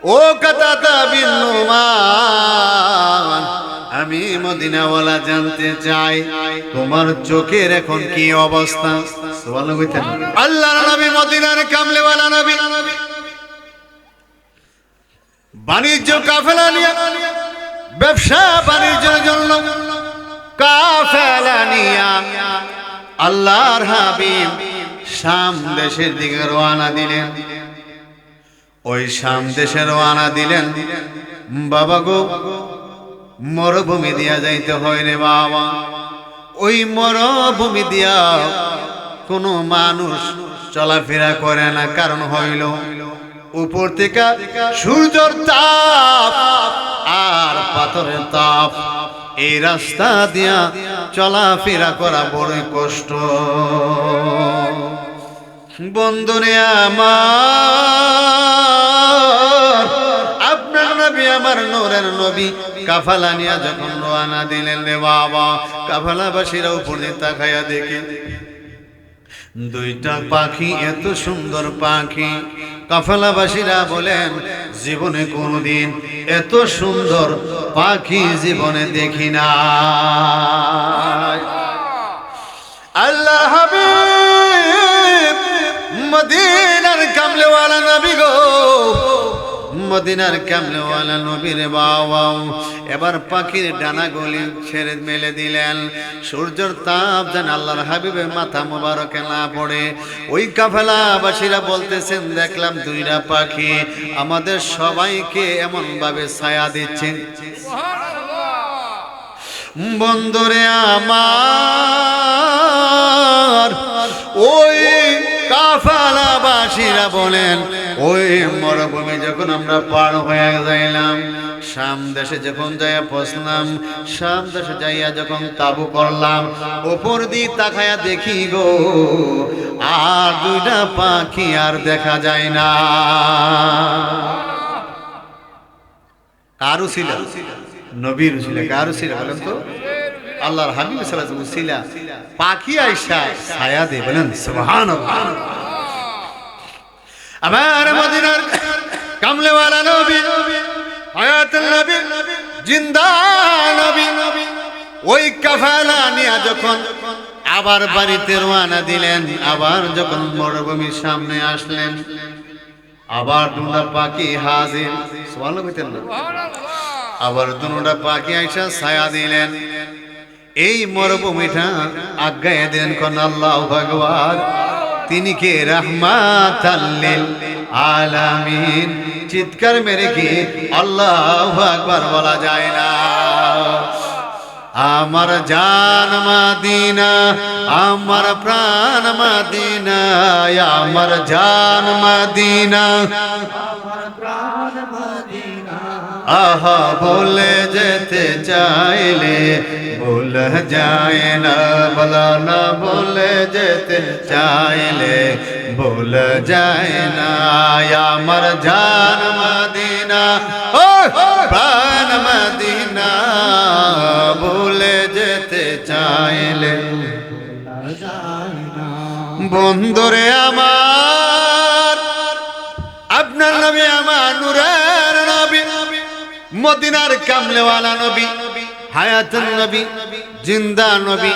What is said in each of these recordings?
ও কাতাদা বিন নুমান, আমি মদিনাওয়ালা জানতে চাই তোমার চোখের এখন কি অবস্থা? সুবহানাল্লাহ কইতেন। আল্লাহর নবী মদিনার কামলেওয়ালা নবী বাণিজ্য কাফেলা নিয়ে, ব্যবসা বাণিজ্যের জন্য কাফেলা নিয়ে আল্লাহর হাবিব শাম দেশের দিকে রওনা দিলেন। ওই শাম দেশে রওনা দিলেন। বাবা গো, মরুভূমি দিয়া যাইতে হয় রে বাবা। ওই মরুভূমি দিয়া কোনো মানুষ চলাফেরা করে না, কারণ হইল উপর থেকে সূর্যের তাপ আর পাথরের তাপ, এই রাস্তা দিয়া চলাফেরা করা বড়ই কষ্ট। বন্ধুরে আমার, আপনার নবী আমার নূরের নবী কাফেলা নিয়া যখন রওনা দিলেন রে বাবা, কাফেলাবাসীরা উপরে তাকায়া দেখে দুইটা পাখি, এত সুন্দর পাখি। কাফেলাবাসীরা বলেন জীবনে কোনদিন এত সুন্দর পাখি জীবনে দেখি না। আল্লাহ হাবিব মদিনার কামলেওয়ালা নবী গো, মদিনার কামলেওয়ালা নবীর বাবা এবার পাখির ডানাগুলি ছেড়ে মেলে দিলেন। সূর্যের তাপ যেন আল্লাহর হাবিবের মাথা মোবারকে না পড়ে। ওই কাফেলাবাসীরা বলতেছেন দেখলাম দুইটা পাখি আমাদের সবাইকে এমন ভাবে ছায়া দিচ্ছে। বন্ধুরে আমার, ওই কাফেলাবাসীরা বলেন ওই মরুভূমি যখন আমরা পার হয়ে যাইলাম, শাম দেশে যখন যাইয়া পৌঁছলাম, শাম দেশে যাইয়া যখন তাবু করলাম, উপর দিয়ে তাকায়া দেখি গো আর দুইটা পাখি আর দেখা যায় না। কারু ছিল? নবীর ছিল। কারু ছিল বলেন তো? আল্লাহর হাবিব সাল্লাল্লাহু আলাইহি ওয়াসাল্লাম পাখি আয়েশা ছায়া দে, বলেন সুবহানাল্লাহ। আমার মদিনার কামলেওয়ালা নবী, হায়াতুল নবী, জিন্দা নবী, ওই কাফেলা নিয়ে যখন আবার বাড়িতে রওনা দিলেন, আবার যখন মরুভূমির সামনে আসলেন, আবার দুটা পাখি হাজির। সুবহানাল্লাহ কইতেন না? আবার দুটা পাখি আয়েশা ছায়া দিলেন। এই মরুভূমিটা আজ্ঞায় দেন কোন আল্লাহু ভগবান, তিনি কে? রাহমাতাল লিল আলামিন। চিৎকার মেরে কি আল্লাহু আকবার বলা যায় না? আমার জান মদিনা, আমার প্রাণ মদিনা, আমার জান মদিনা, আমার প্রাণ মদিনা। আহা বলে যেতে চাইলে ভুলে যায় না, বলা না বলে যেতে চাইলে ভুলে যায় না। আমার জান মদিনা, ও প্রাণ মদিনা, ভুলে যেতে চাইলে বন্ধুরে আমার, আপনার নবী আমার নূরের নবী, মদিনার কামলেওয়ালা নবী, হায়াতুন নবী, জিন্দা নবী।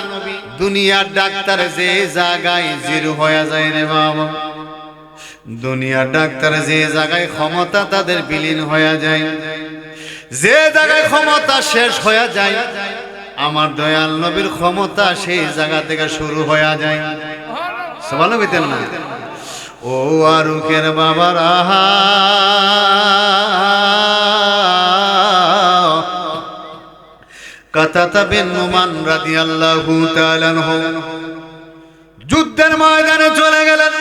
দুনিয়ার ডাক্তার যে জায়গায় জিরো হয়ে যায় রে বাবা, দুনিয়ার ডাক্তার যে জায়গায় ক্ষমতা তাদের বিলীন হয়ে যায়, যে জায়গায় ক্ষমতা শেষ হয়ে যায়, আমার দয়াল নবীর ক্ষমতা সেই জায়গা থেকে শুরু হয়ে যায়। সুবহানাল্লাহ কইতেন না? ও আরুকের বাবার আহা, কাতাদা বিন নুমান রাদিয়াল্লাহু তাআলা আনহু যুদ্ধের ময়দানে চলে গেলেন।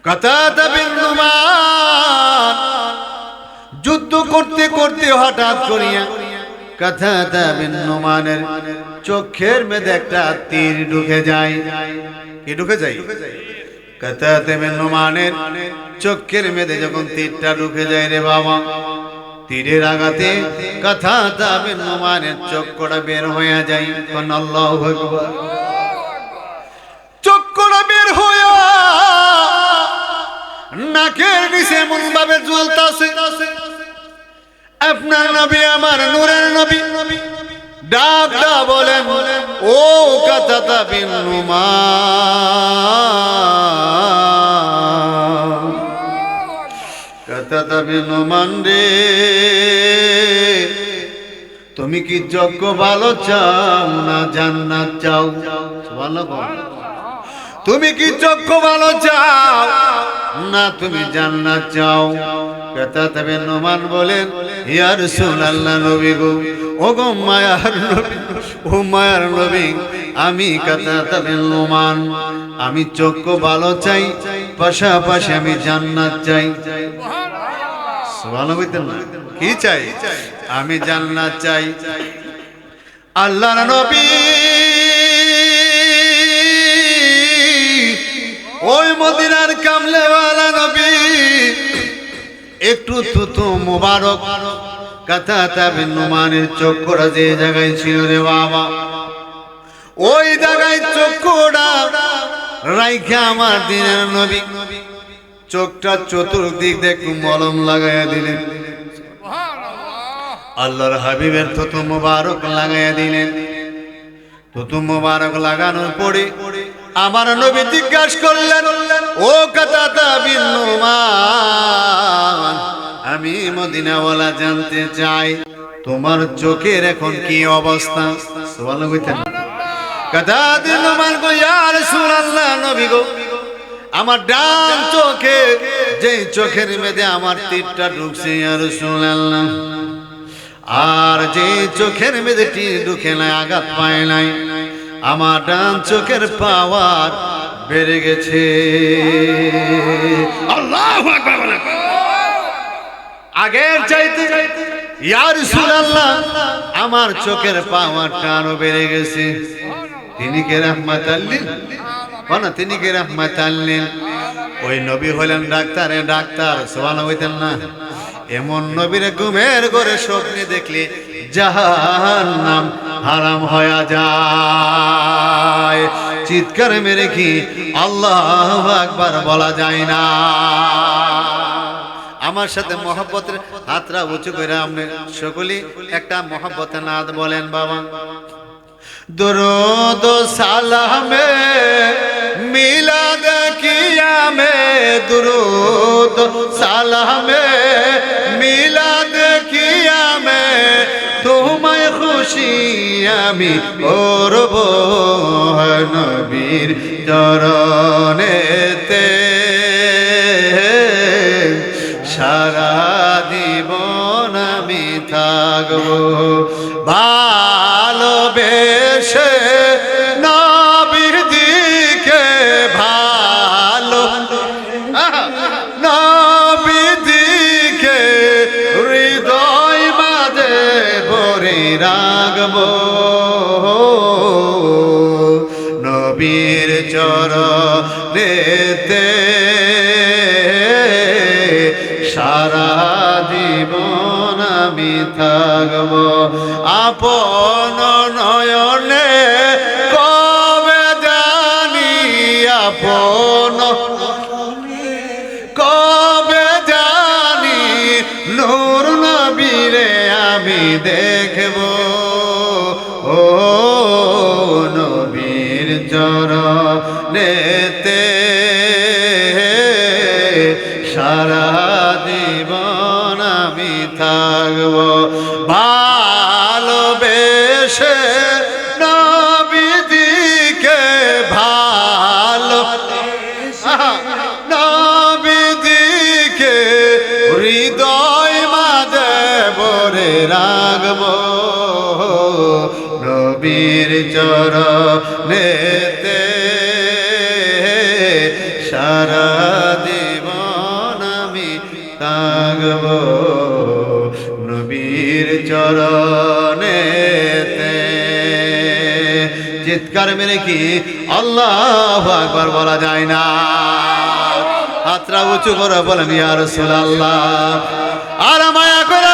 কাতাদা বিন নুমান যুদ্ধ করতে করতে হঠাৎ করিয়া কাতাদা বিন নুমানের চোখের মধ্যে একটা তীর ঢুকে যায়। কি ঢুকে যায়? কাতাদা বিন নুমানের চোখের মধ্যে যখন তীরটা ঢুকে যায় রে বাবা, তীরের আঘাতে কাতাদা বিন নুমানের চক্ষুটা বের হয়ে যায়। আল্লাহু আকবার। চক্ষুটা বের হয়ে নাকের নিচে এমন ভাবে জ্বলতাছে আপনার নবী আমার নূরের নবী ডাক দা বলেন ও কাতাতা বিন নুমান কাতাতা বিন নুমান রে তুমি কি যজ্ঞ ভালো চাও না জান্নাত চাও সুবহানাল্লাহ তুমি কি যজ্ঞ ভালো চাও না তুমি জান্নাত চাও কাতাতা বিন নুমান বলেন ইয়া রাসূলুল্লাহ নবী গো ও গো মায়ার নবী ও মায়ার নবী আমি কাতাতা বিন নুমান আমি যজ্ঞ ভালো চাই পাশাপাশি আমি জান্নাত চাই সুবহানাল্লাহ বলতেন না কি চাই আমি জান্নাত চাই আল্লাহর নবী ওই মদিনার কামলেওয়ালা নবী একটু তুতু মুবারক কাতাতা বিন নুমানের চক্ষুটা যে জায়গায় ছিল রে বাবা ওই জায়গায় চক্ষুটা রাইখা আমার দিনের নবী চোখটা চতুর্দিক দিয়ে একটু মলম লাগাইয়া দিলেন আল্লাহর হাবিবের থুতু মুবারক লাগাইয়া দিলেন থুতু মুবারক লাগানোর পরে আমার নবী জিজ্ঞাসা করলেন ও কাতাতা বিন নুমান আমি মদিনাওয়ালা জানতে চাই তোমার চোখের এখন কি অবস্থা সুবহানাল্লাহ কইতেন কাতাতা বিন নুমান কই ইয়া রাসূলুল্লাহ নবী গো আমার ডান চোখে যেই চোখের মধ্যে আমার তীরটা ঢুকছে ইয়া রাসূলুল্লাহ আর যে চোখের মধ্যে তীর ঢুকে নাই আঘাত পায় নাই আমার ডান চোখের পাওয়ার বেড়ে গেছে আল্লাহু আকবার বলেন আগের চাইতে ইয়া রাসূলুল্লাহ আমার চোখের পাওয়ারটা আরো বেড়ে গেছে তিনি কে রাহমাতাল লিল না তিনি কে রাহমাতাল লিল ওই নবী হলেন ডাক্তার সুবহানাল্লাহ হইতেন না এমন নবীর ঘুমের ঘরে স্বপ্নে দেখলে জাহান্নাম হারাম হয়ে যায় চিৎকার মেরে কি আল্লাহু আকবার বলা যায় না আমার সাথে মহব্বতের হাতরা উঁচু করে আপনি সকলে একটা মহব্বতের নাদ বলেন বাবা দুরুদ সালামে মিলাদ কিয়ামে দুরুদ সালামে মিলাদ কিয়ামে তোমায় খুশি আমি করব নবীর চরণেতে সারা জীবন আমি থাকব ভালোবেসে নবীর দিকে ভালো নবীর দিকে হৃদয় মাঝে ভরে রাখব নবীর চরণেতে সারা জীবন আমি থাকব আপন নয়নে কবে জানি আপন কবে জানি নূর নবীরে আমি দেখব ও নবীর চরণেতে সারা জীবন আমি থাকব ভালোবেসে নবীদিকে ভালো নবীদিকে হৃদয় মাঝে ভরে রাখব নবীর চরণেতে সারা জীবন আমি থাকব নবীর চরণেতে চিৎকার মেরে কি আল্লাহু আকবার বলা যায় না হাতরা উঁচু করে বলেন ইয়া রাসূলুল্লাহ আর মায়া করে